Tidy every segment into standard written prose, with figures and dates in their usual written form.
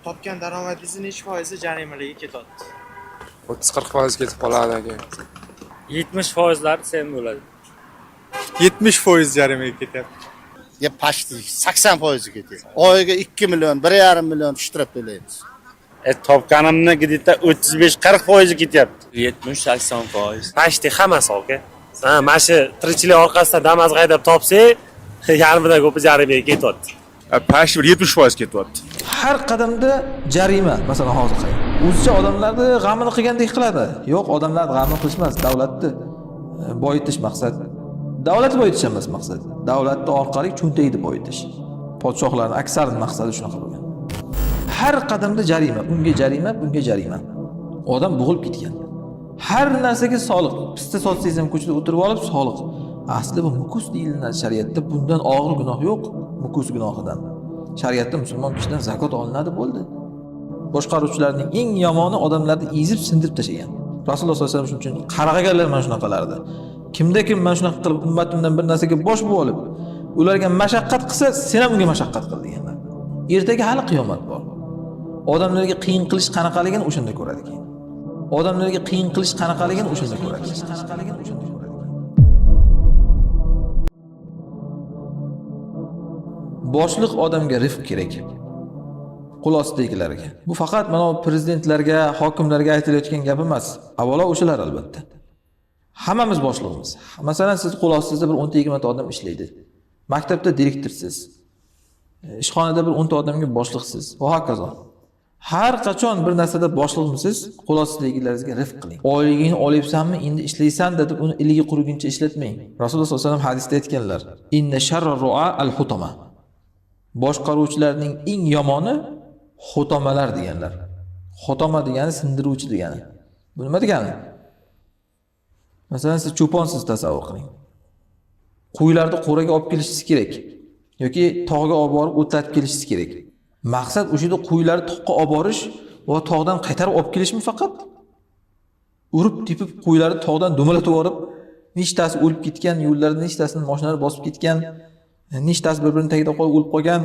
Topgan daromadingizning necha foizi jarimalarga ketadi? 30-40% ketib qoladi aka. 70% sen bo'ladi. 70% jarimaga ketyapti. Ya pashti 80% ketadi. Oyiga 2 million, 1,5 million ishtirab to'laymiz. Topganimni gidita 35-40% ketyapti. 70-80%. Pashti hammasi aka. Mana shu tirikchilik orqasidan Damas haydab topsak, yarmidan ko'pi jarimaga ketyapti. Pashti 70% ketyapti. Har qadamda jarima, masalan hozir qarang. O'zicha odamlarni g'amini qilgandek qiladi. Yo'q, odamlar g'amini qilishmas, davlatni boyitish maqsad. Davlatni boyitish emas maqsad. Davlatni orqali cho'ntakni boyitish. Podshohlarning aksar maqsadi shunaqa bo'lgan. Har qadamda jarima, unga jarima, bunga jarima. Odam bo'g'ilib ketgan. Har narsaga soliq. Pista sotsangiz ham ko'chada o'tirib olib soliq. Asli bu mukus deyiladi shariatda. Bundan og'ir gunoh yo'q, mukus gunohidan. Shariatda musulmon kishidan zakot olinadi bo'ldi. Boshqaruvchilarning eng yomoni odamlarni ezib sindirib tashlagan. Rasululloh sollallohu alayhi vasallam shuning uchun qarg'aganlar mana shunaqalardi. Kimda-kim mana shunaqa qilib ummatimdan bir narsaga bosh bo'lib olib, ularga mashaqqat qilsa, sen ham unga mashaqqat qil deganlar. Ertaga hali qiyomat bor. Odamlarga qiyin qilish qanaqaligini o'shanda ko'radi keyin. Odamlarga qiyin qilish qanaqaligini o'shanda ko'radi. Boshliq odamga rifq kerak. Qo'l ostidagilarga. Bu faqat mana prezidentlarga, hokimlarga aytilayotgan gap emas. Avvalo o'shalar albatta. Hammamiz boshlig'imiz. Masalan, siz qo'l ostingizda bir 10-20 ta odam ishlaydi. Maktabda direktorsiz. Ishxonada bir 10 ta odamga boshliqsiz va hokazo. Har qachon bir narsada boshliqmisiz, qo'l ostidagilaringizga rifq qiling. Oyligingni olyapsanmi, endi ishlaysan deb uni iligi quriguncha ishlatmang. Rasululloh sollallohu alayhi vasallam hadisda aytganlar: "Inna sharrar ru'a al-hutama." Boshqaruvchilarning eng yomoni xutomalar deganlar. Xutoma degani sindiruvchi degani. Bu nima degani? Masalan, siz cho'ponsiz tasavvur qiling. Qo'ylarni qo'raga olib kelishingiz kerak yoki tog'ga olib borib o'tlatib kelishingiz kerak. Maqsad o'sha yerda qo'ylarni toqqa olib borish va tog'dan qaytarib olib kelishmi faqat? Urib tepib qo'ylarni tog'dan do'malatib yorib, nechtasi o'lib ketgan, yo'llarda nechtasini mashinalar bosib ketgan, nechtasi bir-birining tagida qolib o'lib qolgan.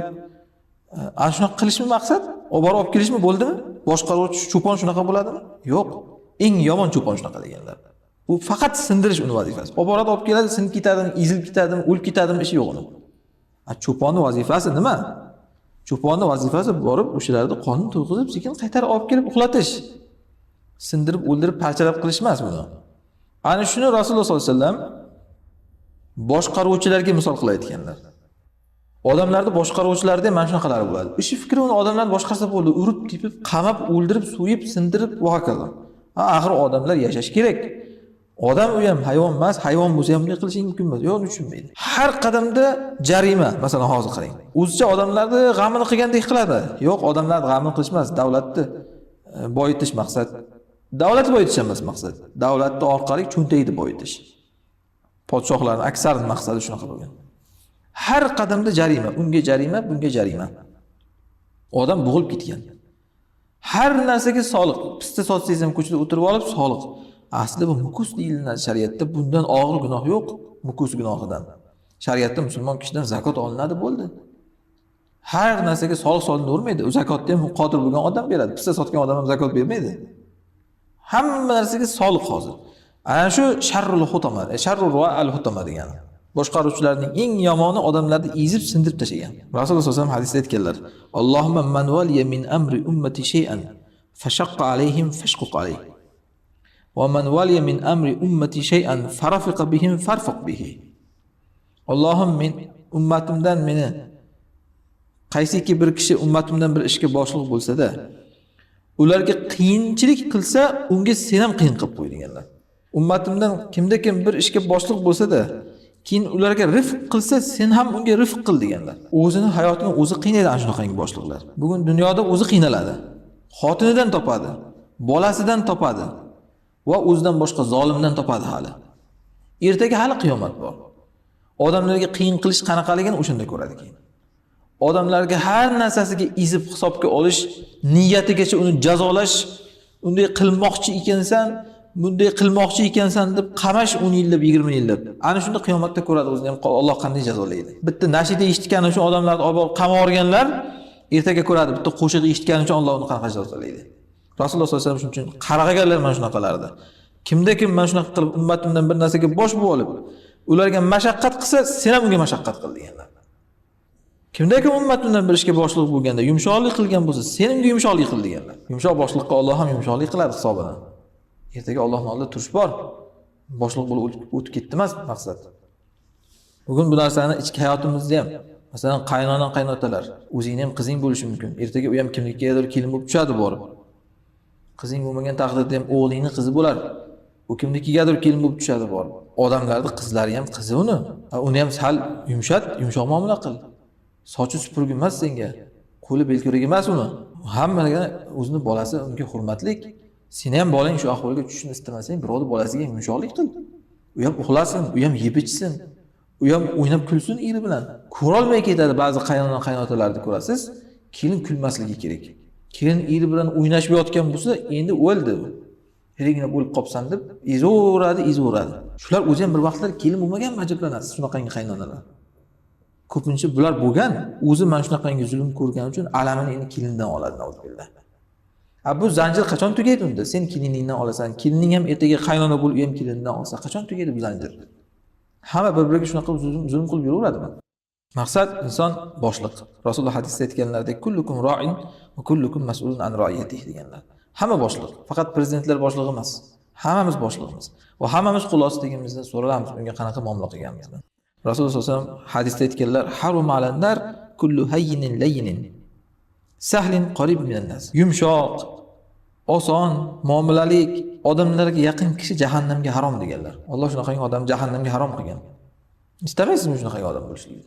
Ana shunaqa qilishmi maqsad? Olib borib kelishmi bo'ldimi? Boshqaruvchi cho'pon shunaqa bo'ladimi? Yo'q. Eng yomon cho'pon shunaqa deganlar. Bu faqat sindirish uni vazifasi. Olib boradi, olib keladi, sinib ketadimi, ezilib ketadimi, o'lib ketadimi ishi yo'q uni. Cho'ponning vazifasi nima? Cho'ponning vazifasi borib o'shalarni qonun to'yg'izib, sekin qaytarib olib kelib uxlatish. Sindirib, o'ldirib, parchalab qilish emas buni. Ana shuni Rasululloh sollallohu alayhi vasallam boshqaruvchilarga misol qilib aytganlar. Odamlarni boshqaruvchilarda mana shunaqalar bo'ladi. Ishi fikri uni odamlarni boshqarsa bo'ldi, urib, tepib, qamab, o'ldirib, so'yib, sindirib va hokazo. Axir odamlar yashash kerak. Odam u ham hayvon emas, hayvon bo'lsa ham bunday qilish mumkin emas. Yo'q, tushunmaydi. Har qadamda jarima, masalan hozir qarang. O'zicha odamlarni g'amini qilgandek qiladi. Yo'q, odamlar g'amini qilishmas, davlatni boyitish maqsad. Davlatni boyitish emas maqsad. Davlatni orqali cho'ntakni boyitish. Podshohlarning aksar maqsadi shunaqa bo'lgan. Har qadamda jarima, unga jarima, bunga jarima. Odam bo'g'ilib ketgan. Har narsaga soliq. Pista sotsangiz ham ko'chada o'tirib olib soliq. Asli bu mukus deyiladi shariatda. Bundan og'ir gunoh yo'q, mukus gunohidan. Shariatda musulmon kishidan zakot olinadi bo'ldi. Har narsaga soliq solinavermaydi. U zakotni ham qodir bo'lgan odam beradi. Pista sotgan odam ham zakot bermaydi. Hamma narsaga soliq hozir. Ana shu sharrul hutama, sharrul ru'a al-hutama degani. Boshqaruvchilarning eng yomoni odamlarni ezib sindirib tashlagan. Rasululloh sollallohu alayhi vasallam hadisda aytganlar: "Allohumma man waliya min amri ummati shay'an fashaqqa alayhim fashquq alayhi. Va man waliya min amri ummati shay'an farafiqa bihim farfuq bihi." Allohim, men ummatimdan meni qaysiki bir kishi ummatimdan bir ishga boshliq bo'lsa-da, ularga qiyinchilik qilsa, unga sen ham qiyin qilib qo'y deganlar. Ummatimdan kimda-kim bir ishga boshliq bo'lsa-da, keyin ularga rifq qilsa, sen ham unga rifq qil deganlar. O'zini hayotini o'zi qiynaydi ana shunaqangi boshliqlar. Bugun dunyoda o'zi qiynaladi. Xotinidan topadi, bolasidan topadi va o'zidan boshqa zolimdan topadi hali. Ertaga hali qiyomat bor. Odamlarga qiyin qilish qanaqaligini o'shanda ko'radi keyin. Odamlarga har narsasiga ezib hisobga olish, niyatigacha uni jazolash, unday qilmoqchi ekansan, bunday qilmoqchi ekansan deb qamash 10 yillab, 20 yillab. Ana shunda qiyomatda ko'radi o'zini ham Alloh qanday jazolaydi. Bitta nashida eshitgani shu odamlarni olib qamab olganlar, ertaga ko'radi, bitta qo'shiq eshitgani uchun Alloh uni qanaqa jazolaydi. Rasululloh sollallohu alayhi vasallam shuning uchun qarg'aganlar mana shunaqalardi. Kimda-kim mana shunaqa qilib ummatimdan bir narsaga bosh bo'lib olib, ularga mashaqqat qilsa, sen ham unga mashaqqat qil deganlar. Kimda-kim ummatimdan bir ishga boshliq bo'lganda yumshoqlik qilgan bo'lsa, sen unga yumshoqlik qil deganlar. Yumshoq boshliqqa Alloh ham yumshoqlik qiladi hisobidan. Ertaga Allohning oldida turish bor. Boshliq bo'lib o'tib ketdi emas maqsad. Bugun bu narsani ichki hayotimizda ham, masalan, qaynona qaynotalar, o'zingning ham qizing bo'lishi mumkin. Ertaga u ham kimnikigadir kelin bo'lib tushadi borib. Qizing bo'lmagan taqdirda ham o'g'lingning qizi bo'lar. U kimnikigadir kelin bo'lib tushadi borib. Odamlarning qizlari ham qizi uni. Uni ham sal yumshoq muomala qil. Sochi supurgi emas senga. Qo'li belkuragi emas uni. Hammaga o'zining bolasi unga hurmatlik. Seni ham bolang shu ahvolga tushishni istamasang, birovning bolasiga yumshoqlik qil. U ham uxlasin, u ham yeb ichsin. U ham o'ynab kulsin eri bilan. Ko'rolmay ketadi ba'zi qaynotalarni ko'rasiz. Kelin kulmasligi kerak. Kelin eri bilan o'ynashib yotgan bo'lsa, endi o'ldi. Herigina bo'lib qopsan deb ezaveradi. Shular o'zi ham bir vaqtlar kelin bo'lmagan majiblanasiz shunaqangi qaynonalar. Ko'pincha bular bo'lgan, o'zi mana shunaqangi zulm ko'rgani uchun alamini endi kelindan oladi navzubillah. Bu zanjir qachon tugaydi unda? Sen keliningdan olasan, kelining ham ertaga qaynona bo'lib ham kelindan olsa, qachon tugaydi bu zanjir? Hamma bir-biriga shunaqa zulm qilib yuraveradimi? Maqsad inson boshliq. Rasululloh hadisda aytganlaridek kullukum ra'in va kullukum mas'ulun an ra'iyatihi deganlar. Hamma boshliq, faqat prezidentlar boshliq emas. Hammamiz boshliqmiz va hammamiz qul ostidagimizdan so'raymiz unga qanaqa muomala qilganimizni. Rasululloh sollallohu alayhi vasallam hadisda aytganlar haruma alannar kullu hayyinin layyin sahlin qarib minan nas. Yumshoq, oson, muomalalik, odamlarga yaqin kishi jahannamga harom deganlar. Alloh shunaqangi odam jahannamga harom qilgan. İstemaysizmi shunaqa odam bo'lishlikni?